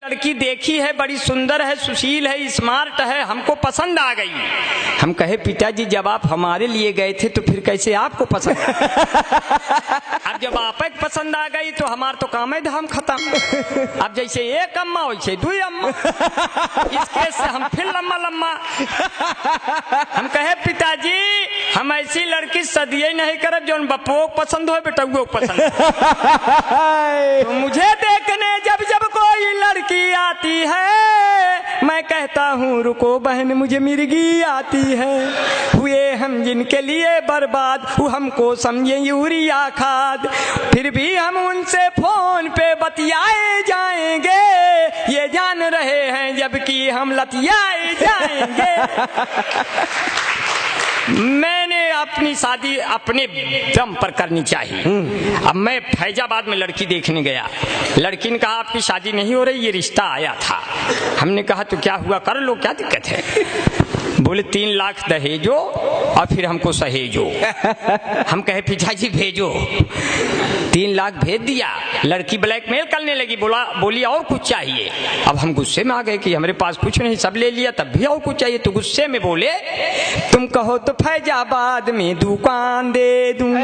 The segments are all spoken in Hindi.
लड़की देखी है, बड़ी सुंदर है, सुशील है, स्मार्ट है, हमको पसंद आ गई। हम कहे पिताजी जब आप हमारे लिए गए थे तो फिर कैसे आपको पसंद अब जब आप पसंद आ गई तो हमार तो काम है धाम खत्म। अब जैसे एक अम्मा वैसे दो अम्मा, इस केस से हम फिर लम्मा लम्मा। हम कहे पिताजी हम ऐसी लड़की सदिये नहीं करब जो बप्पो पसंद हो बेटुओ पसंद तो मुझे देखने जब जब कोई लड़की आती है मैं कहता हूँ रुको बहन मुझे मिर्गी आती है। हुए हम जिनके लिए बर्बाद वो हमको समझे यूरिया खाद, फिर भी हम उनसे फोन पे बतियाए जाएंगे, ये जान रहे हैं जबकि हम लतियाए जाएंगे। मैंने अपनी शादी अपने दम पर करनी चाहिए। अब मैं फैजाबाद में लड़की देखने गया, लड़की ने कहा आपकी शादी नहीं हो रही, ये रिश्ता आया था। हमने कहा तो क्या हुआ, कर लो क्या दिक्कत है। बोले 3 लाख दहेजो और फिर हमको सहेजो। हम कहे पिताजी भेजो, 3 लाख भेज दिया। लड़की ब्लैकमेल करने लगी, बोली और कुछ चाहिए। अब हम गुस्से में आ गए कि हमारे पास कुछ नहीं, सब ले लिया, तब भी और कुछ चाहिए। तो गुस्से में बोले तुम कहो तो फैजाबाद में दुकान दे दूं,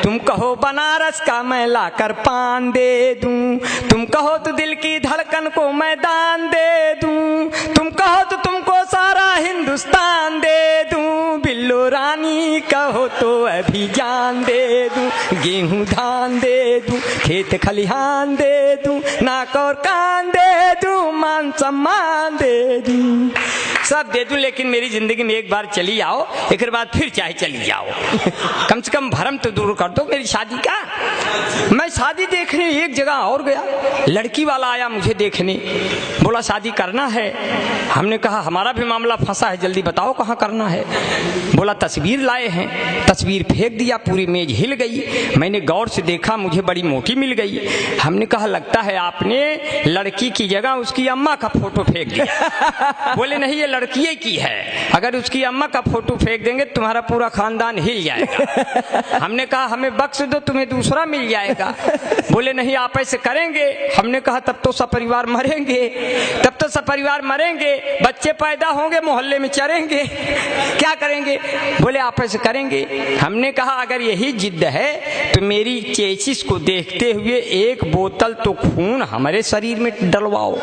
तुम कहो बनारस का मैं लाकर पान दे दूं, तुम कहो तो दिल की धड़कन को मैं दान दे दूं, तुम कहो तो तुमको सारा हिंदुस्तान दे दूं, बिल्लो रानी कहो तो अभी जान दे दूं, गेहूं धान दे दूं, खेत खलिहान दे दूं, नाक और कान दे दूं, मान सम्मान दे दूं, सब दे दूं, लेकिन मेरी जिंदगी में एक बार चली आओ, एक बाद फिर चाहे चली जाओ। कम से कम भरम तो दूर कर दो मेरी शादी का। मैं शादी देखने एक जगह और गया, लड़की वाला आया मुझे देखने, बोला शादी करना है। हमने कहा हमारा भी मामला फंसा है, जल्दी बताओ कहाँ करना है। बोला तस्वीर लाए हैं, तस्वीर फेंक दिया, पूरी मेज हिल गई। मैंने गौर से देखा, मुझे बड़ी मोटी मिल गई। हमने कहा लगता है आपने लड़की की जगह उसकी अम्मा का फोटो फेंक दिया। बोले नहीं ये लड़की की है, अगर उसकी अम्मा का फोटो फेंक देंगे तुम्हारा पूरा खानदान हिल जाएगा। हमने कहा हमें बख्श दो, तुम्हें दूसरा मिल जाएगा। बोले नहीं आप ऐसे करेंगे। हमने कहा तब तो सब परिवार मरेंगे, तब तो सब परिवार मरेंगे, बच्चे पैदा होंगे मोहल्ले में चरेंगे, क्या करेंगे। बोले आप ऐसे करेंगे। हमने कहा अगर यही जिद है तो मेरी चेसिस को देखते हुए 1 बोतल तो खून हमारे शरीर में डलवाओ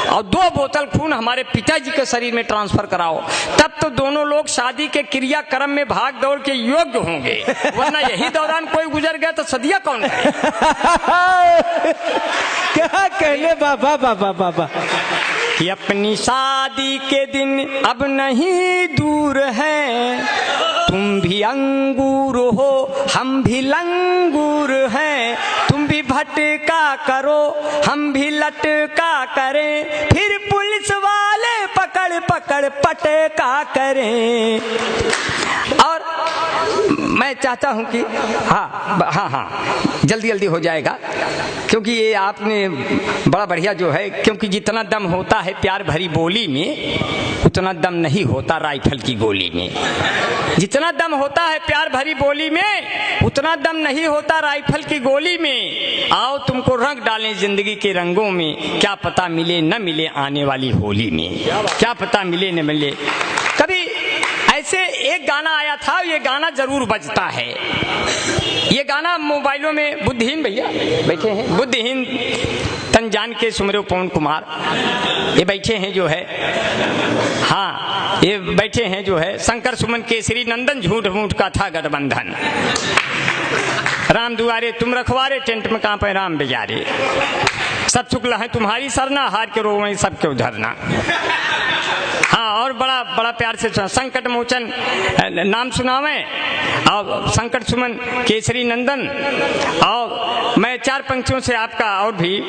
और 2 बोतल खून हमारे पिताजी के शरीर में ट्रांसफर कराओ, तब तो दोनों लोग शादी के क्रियाक्रम में भाग दौड़ के योग्य होंगे, वरना यही दौरान कोई गुजर गया तो सदिया कौन है। क्या कहने बाबा बाबा बाबा कि अपनी शादी के दिन अब नहीं दूर है, तुम भी अंगूर हो हम भी लंगूर हैं, तुम भी भटका करो हम भी लटका करें, फिर पुलिस वाले पकड़ पकड़ पटका करें। और मैं चाहता हूं कि हाँ जल्दी जल्दी हो जाएगा, क्योंकि ये आपने बड़ा बढ़िया जो है, क्योंकि जितना दम होता है प्यार भरी बोली में उतना दम नहीं होता राइफल की गोली में, जितना दम होता है प्यार भरी बोली में उतना दम नहीं होता राइफल की गोली में। आओ तुमको रंग डालें जिंदगी के रंगों में, क्या पता मिले न मिले आने वाली होली में, क्या पता मिले न मिले। कभी ऐसे एक गाना आया था, ये गाना जरूर बजता है, ये गाना मोबाइलों में बुद्धिहीन भैया बैठे हैं, बुद्धिहीन तन जान के सुमरो पवन कुमार, ये बैठे हैं जो है, हाँ ये बैठे हैं जो है, शंकर सुमन केसरी नंदन झूठ मूठ का था गठबंधन, राम दुआरे तुम रखवारे टेंट में कांपे राम बेजारे, सब शुक्ल है तुम्हारी सरना हार के रोवें सबके उधरना। हाँ और बड़ा बड़ा प्यार से संकट मोचन नाम सुनावे और संकट सुमन केसरी नंदन, और मैं 4 पंक्तियों से आपका और भी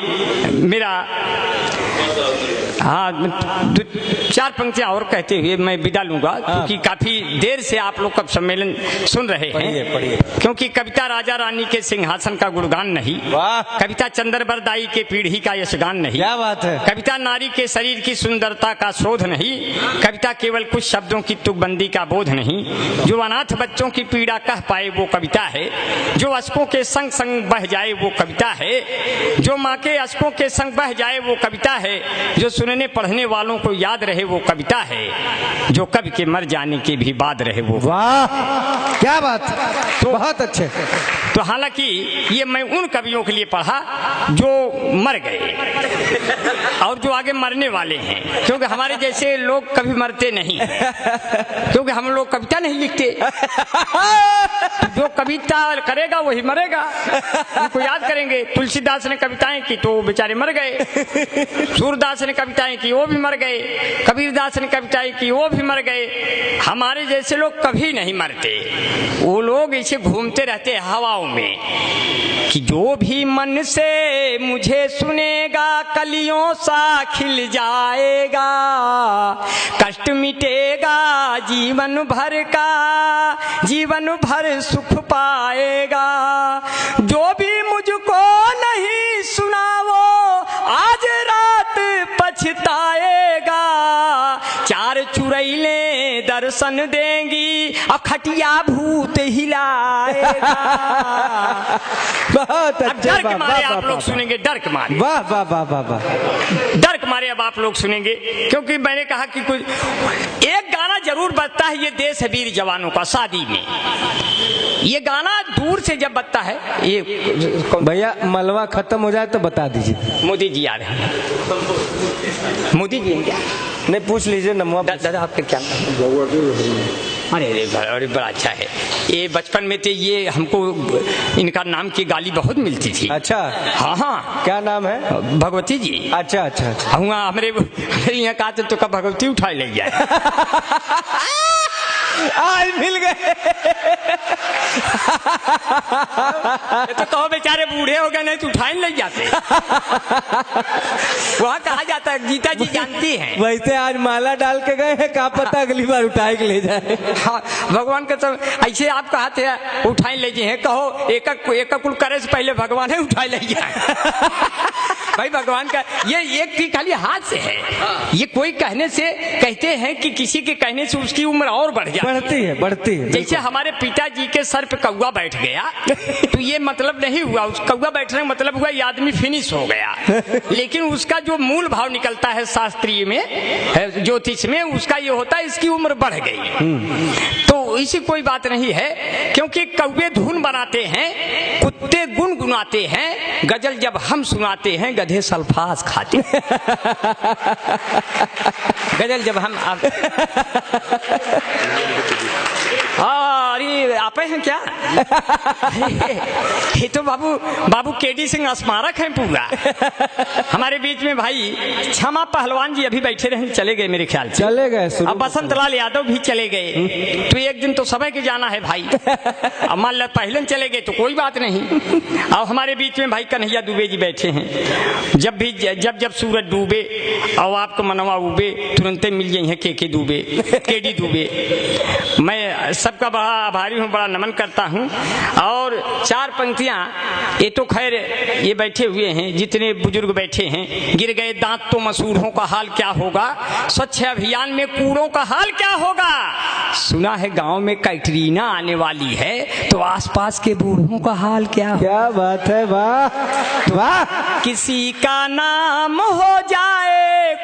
मेरा हाँ 4 पंक्तियां और कहते हुए मैं विदा लूंगा, क्योंकि काफी देर से आप लोग का सम्मेलन सुन रहे हैं। क्योंकि कविता राजा रानी के सिंहासन का गुणगान नहीं, कविता चंद्रबरदाई के पीढ़ी का यशगान नहीं, क्या बात है। कविता नारी के शरीर की सुंदरता का शोध नहीं, कविता केवल कुछ शब्दों की तुकबंदी का बोध नहीं, जो अनाथ बच्चों की पीड़ा कह पाए वो कविता है, जो अश्कों के संग संग बह जाए वो कविता है, जो माँ के अश्कों के संग बह जाए वो कविता है, है जो सुनने पढ़ने वालों को याद रहे वो कविता है, जो कवि के मर जाने के भी बाद रहे वो। वाह क्या बात, तो बहुत अच्छे। तो हालांकि ये मैं उन कवियों के लिए पढ़ा जो मर गए और जो आगे मरने वाले हैं, क्योंकि हमारे जैसे लोग कभी मरते नहीं, क्योंकि हम लोग कविता नहीं लिखते। जो कविता करेगा वही मरेगा, उनको याद करेंगे। तुलसीदास ने कविताएं की तो बेचारे मर गए, सूरदास ने कविताएं की वो भी मर गए, कबीरदास ने कविताएं की वो भी मर गए। हमारे जैसे लोग कभी नहीं मरते, वो लोग ऐसे घूमते रहते हैं हवाओं में कि जो भी मन से मुझे सुनेगा कलियों सा खिल जाएगा, कष्ट मिटेगा जीवन भर का, जीवन भर सुख पाएगा। जो भी मुझको नहीं सुना वो आज रात पछताएगा, चार चुड़ैले दर्शन देंगी और खटिया भूत हिलाएगा। बहुत अब अच्छे। डर के मारे आप लोग सुनेंगे, डर के मारे, वाह वाह वाह वाह वाह, डर के मारे अब आप लोग सुनेंगे, क्योंकि मैंने कहा कि कुछ एक गाना जरूर बजता है, ये देश है वीर जवानों का शादी में। ये गाना दूर से जब बजता है, ये भैया मलवा खत्म हो जाए तो बता दीजिए। मोदी जी आ रहे हैं, मोदी जी हैं क्या? नहीं पूछ लीजिए नमवा। दादा आपका क्या नाम? अरे बड़ा अच्छा है। ये बचपन में थे, ये हमको इनका नाम की गाली बहुत मिलती थी। अच्छा हाँ हाँ, क्या नाम है? भगवती जी। अच्छा अच्छा अच्छा। हुआ हमारे यहाँ कहा तो कब भगवती उठा ले जाए। आज मिल गए। तो कहो बेचारे बूढ़े हो गए, नहीं तो उठाए नहीं जाते। वहाँ कहा जाता है, गीता जी जानती हैं। वैसे आज माला डाल के गए हैं, क्या पता अगली बार उठाए के ले जाए। हाँ, भगवान का तो ऐसे आप कहते हैं उठाए ले जाए, कहो एक कुल करे से पहले भगवान है उठाए ले जाए। भाई भगवान का ये एक की खाली हाथ से है, ये कोई कहने से कहते हैं कि किसी के कहने से उसकी उम्र और बढ़ जाती है, बढ़ती है। जैसे हमारे पिताजी के सर पे कौवा बैठ गया तो ये मतलब नहीं हुआ उस कौवा बैठने का मतलब हुआ ये आदमी फिनिश हो गया, लेकिन उसका जो मूल भाव निकलता है शास्त्रीय में, ज्योतिष में, उसका ये होता है इसकी उम्र बढ़ गई। तो इसी कोई बात नहीं है, क्योंकि कौवे धुन बनाते हैं, कुत्ते गुनगुनाते हैं, गजल जब हम सुनाते हैं गधे सल्फास खाते हैं। गजल जब हम अरे आप हैं क्या? ये तो बाबू केडी सिंह स्मारक है पूरा। हमारे बीच में भाई क्षमा पहलवान जी अभी बैठे रहे, चले गए मेरे ख्याल से, चले गए। अब बसंत लाल यादव भी चले गए। तो एक दिन तो समय के जाना है भाई, अब मान लो पहले चले गए तो कोई बात नहीं। अब हमारे बीच में भाई कन्हैया दुबे जी बैठे हैं। जब सूरज डूबे और आपको मनवा उबे, तुरंते मिल जाए के दुबे, केडी दुबे। मैं सबका बड़ा आभारी हूँ, बड़ा नमन करता हूँ। और चार पंक्तियाँ, ये तो खैर ये बैठे हुए हैं, जितने बुजुर्ग बैठे हैं, गिर गए दांत तो मसूड़ों का हाल क्या होगा, स्वच्छ अभियान में कूड़ों का हाल क्या होगा, सुना है गांव में कैटरीना आने वाली है तो आसपास के बूढ़ों का हाल क्या होगा। क्या बात है, वाह वाह। किसी का नाम हो जाए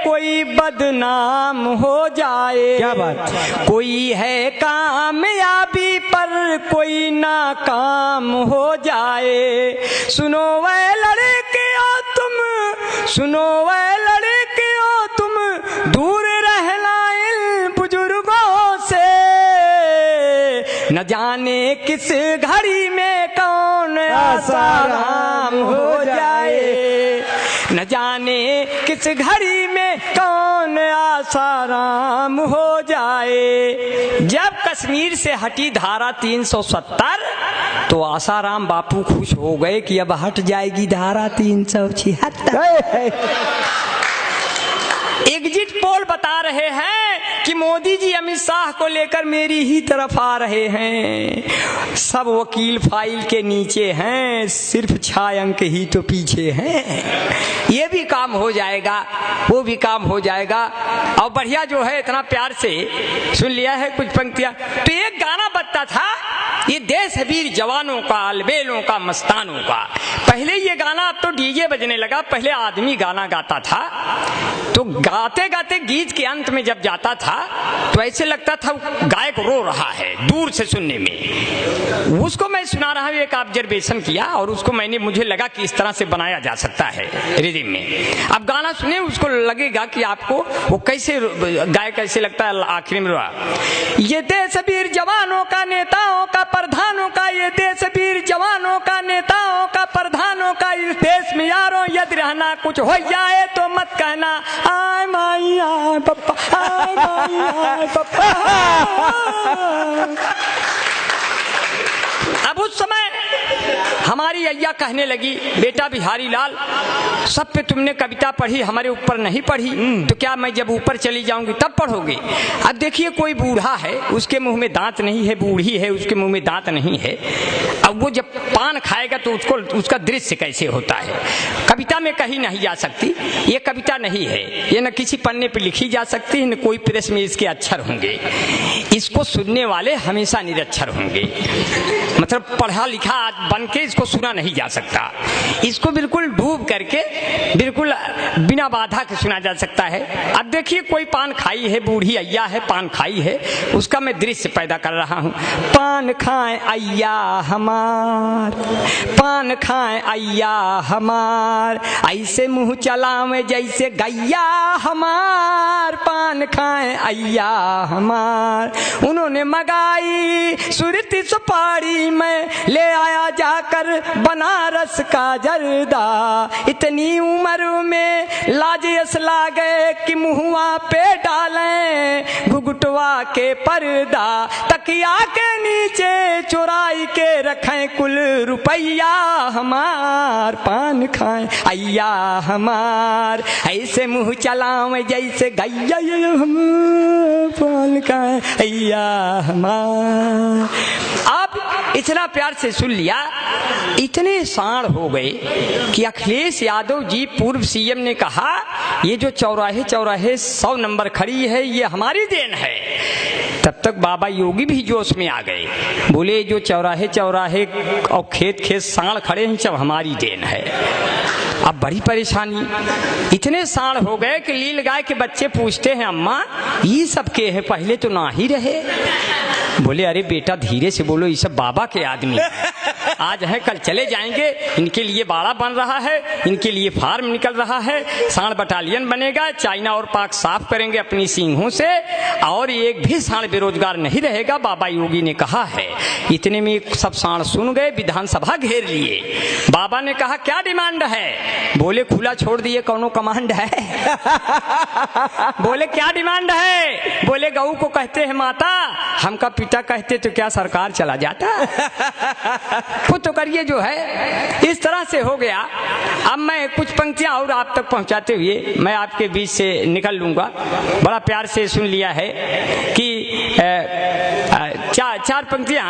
कोई बदनाम हो जाए, क्या बात। कोई है कामयाबी पर कोई नाकाम हो जाए। सुनो वह लड़कियों तुम, सुनो वह लड़कियों तुम, दूर रहना इन बुजुर्गों से, न जाने किस घड़ी में कौन आसाराम हो जाए, न जाने किस घड़ी में कौन आसाराम हो जाए। जब कश्मीर से हटी धारा 370 तो आसाराम बापू खुश हो गए कि अब हट जाएगी धारा 376। एग्जिट पोल बता रहे हैं कि मोदी जी अमित शाह को लेकर मेरी ही तरफ आ रहे हैं। सब वकील फाइल के नीचे हैं, सिर्फ 6 अंक ही तो पीछे हैं। ये भी काम हो जाएगा, वो भी काम हो जाएगा। और बढ़िया जो है इतना प्यार से सुन लिया है कुछ पंक्तियां। तो एक गाना बजता था, ये देश वीर जवानों का, अलबेलों का, मस्तानों का। पहले ये गाना, अब तो डीजे बजने लगा, पहले आदमी गाना गाता था। तो गाते गाते गीत के अंत में जब जाता था तो ऐसे लगता था गायक रो रहा है दूर से सुनने में। उसको मैं सुना रहा हूँ, एक ऑब्जर्वेशन किया और उसको मुझे लगा कि इस तरह से बनाया जा सकता है रिदम में। अब गाना सुने, उसको लगेगा कि आपको वो कैसे गायक कैसे लगता है आखिर में। ये देश वीर जवानों का, नेताओं का, प्रधानों का, ये देश वीर जवानों का, नेताओं का, प्रधानों का, इस देश में यारों यदि रहना कुछ हो जाए तो मत कहना आय माई आय पप्पा, आय माई आय पप्पा। अब उस समय हमारी अय्या कहने लगी, बेटा बिहारी लाल, सब पे तुमने कविता पढ़ी, हमारे ऊपर नहीं पढ़ी, तो क्या मैं जब ऊपर चली जाऊंगी तब पढ़ोगे? अब देखिए कोई बूढ़ा है, उसके मुंह में दांत नहीं है, बूढ़ी है, उसके मुंह में दांत नहीं है। अब वो जब पान खाएगा तो उसका दृश्य कैसे होता है? कविता में कहीं नहीं जा सकती, ये कविता नहीं है, ये न किसी पन्ने पर लिखी जा सकती है, न कोई प्रेस में इसके अक्षर होंगे। इसको सुनने वाले हमेशा निरक्षर होंगे, मतलब पढ़ा लिखा बन के इसको सुना नहीं जा सकता। इसको बिल्कुल डूब करके बिल्कुल बिना बाधा के सुना जा सकता है। अब देखिए कोई पान खाई है, बूढ़ी अय्या है, पान खाई है, उसका मैं दृश्य पैदा कर रहा हूँ। पान खाए अय्या हमार, पान खाए अय्या हमार, ऐसे मुंह चलावे जैसे गैया हमार, पान खाए अय्या हमार। उन्होंने मंगाई सुरती सुपारी में ले आया जाकर बनारस का जर्दा, इतनी उम्र में लाजियस लागे कि मुहुआ पे डालें घुघुटवा के पर्दा, तकिया के नीचे चुराई के रखें कुल रुपया हमार, पान खाएं अय्या हमार, ऐसे मुंह चलावे जैसे गैया हमार, पान खाएं अय्या हमार। अब इतना प्यार से सुन लिया, इतने साण हो गए कि अखिलेश यादव जी पूर्व सीएम ने कहा ये जो चौराहे चौराहे 100 नंबर खड़ी है ये हमारी देन है। तब तक बाबा योगी भी जोश में आ गए, बोले जो चौराहे चौराहे और खेत खेत साण खड़े हैं सब हमारी देन है। अब बड़ी परेशानी, इतने साण हो गए कि लील गाय के बच्चे पूछते हैं अम्मा ये सब के है, पहले तो ना ही रहे। बोले अरे बेटा धीरे से बोलो, ये सब बाबा के आदमी आज हैं कल चले जाएंगे, इनके लिए बाड़ा बन रहा है, इनके लिए फार्म निकल रहा है, साण बटालियन बनेगा, चाइना और पाक साफ करेंगे अपनी सींगों से, और एक भी साण बेरोजगार नहीं रहेगा, बाबा योगी ने कहा है। इतने में सब साण सुन गए, विधानसभा घेर लिए। बाबा ने कहा क्या डिमांड है? बोले खुला छोड़ दिए, कौनो कमांड है? बोले क्या डिमांड है? बोले गऊ को कहते हैं माता, हमका पिता कहते तो क्या सरकार चला जाता? खुद तो करिए जो है। इस तरह से हो गया। अब मैं कुछ पंक्तियां और आप तक पहुंचाते हुए मैं आपके बीच से निकल लूंगा। बड़ा प्यार से सुन लिया है कि चार पंक्तियां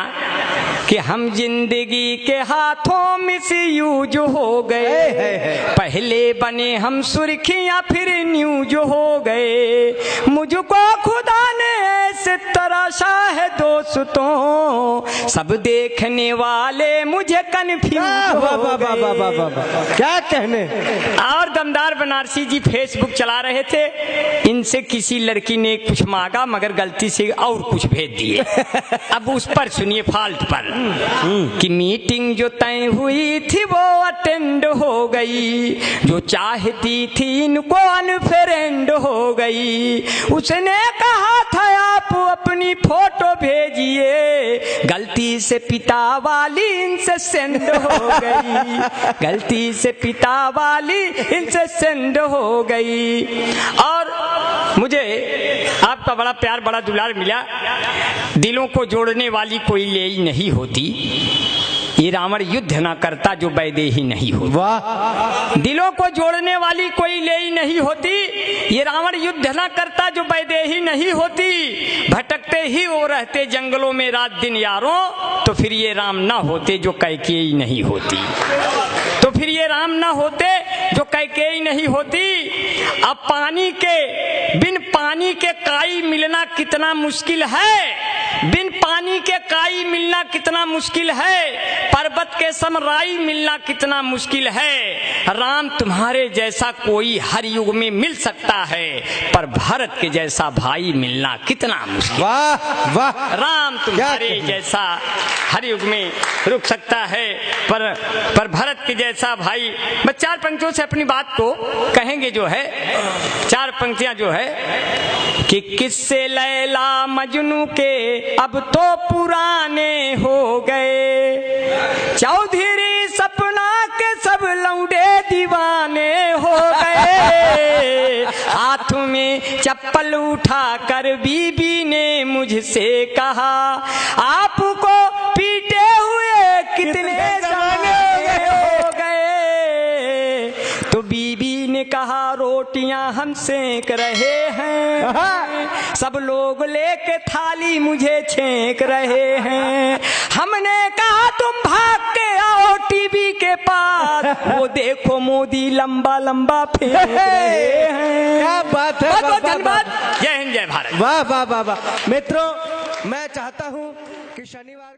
कि हम जिंदगी के हाथों मिसयूज हो गए, पहले बने हम सुर्खियां फिर न्यूज हो गए, मुझको खुदा ने ऐसे तराशा है दोस्तों, सब देखने वाले मुझे कन्फ्यूज हो गए। क्या कहने। और दमदार बनारसी जी फेसबुक चला रहे थे, इनसे किसी लड़की ने कुछ मांगा मगर गलती से और कुछ भेज दिए। अब उस पर सुनिए फाल्ट पर कि मीटिंग जो तय हुई थी वो अटेंड हो गई, जो चाहती थी इनको अनफ्रेंड हो गई, उसने कहा था आप अपनी फोटो भेजिए, गलती से पिता वाली इनसे सेंड हो गई, गलती से पिता वाली इनसे सेंड हो गई। और मुझे आपका बड़ा प्यार बड़ा दुलार मिला, दिलों को जोड़ने वाली कोई ले नहीं होती, ये रावण युद्ध ना करता जो वैदेही नहीं होती। वाह दिलों को जोड़ने वाली कोई लेई नहीं होती। ये रावण युद्ध ना करता जो वैदेही नहीं होती। भटकते ही वो रहते जंगलों में रात दिन यारों, तो फिर ये राम ना होते जो कैकेयी नहीं होती। तो फिर ये राम ना होते जो कैकेयी नहीं होती। अब बिन पानी के काई मिलना कितना मुश्किल है। बिन पानी के काई मिलना कितना मुश्किल है। पर्वत के समराई मिलना कितना मुश्किल है। राम तुम्हारे जैसा कोई हर युग में मिल सकता है, पर भरत के जैसा भाई मिलना कितना मुश्किल। वाह वाह राम तुम्हारे जैसा हर युग में रुक सकता है, पर भरत के जैसा भाई। बस 4 पंक्तियों से अपनी बात को कहेंगे जो है। 4 पंक्तियां जो है कि किस्से लैला मजनू के अब तो पुराने हो गए। चौधरी सपना के सब लौंडे दीवाने हो गए। हाथ में चप्पल उठा कर बीबी ने मुझसे कहा, आपको पीटे हुए कितने जमाने हो गए। तो बीबी ने कहा, रोटियां हम सेक रहे हैं, सब लोग लेके थाली मुझे छेक रहे हैं। हमने कहा तुम भाग के आओ टीवी के पास, वो देखो मोदी लंबा लंबा फेंक रहे हैं। क्या बात है। बहुत बहुत धन्यवाद। जय हिंद जय भारत। वाह वाह वाह वाह। मित्रों, मैं चाहता हूँ कि शनिवार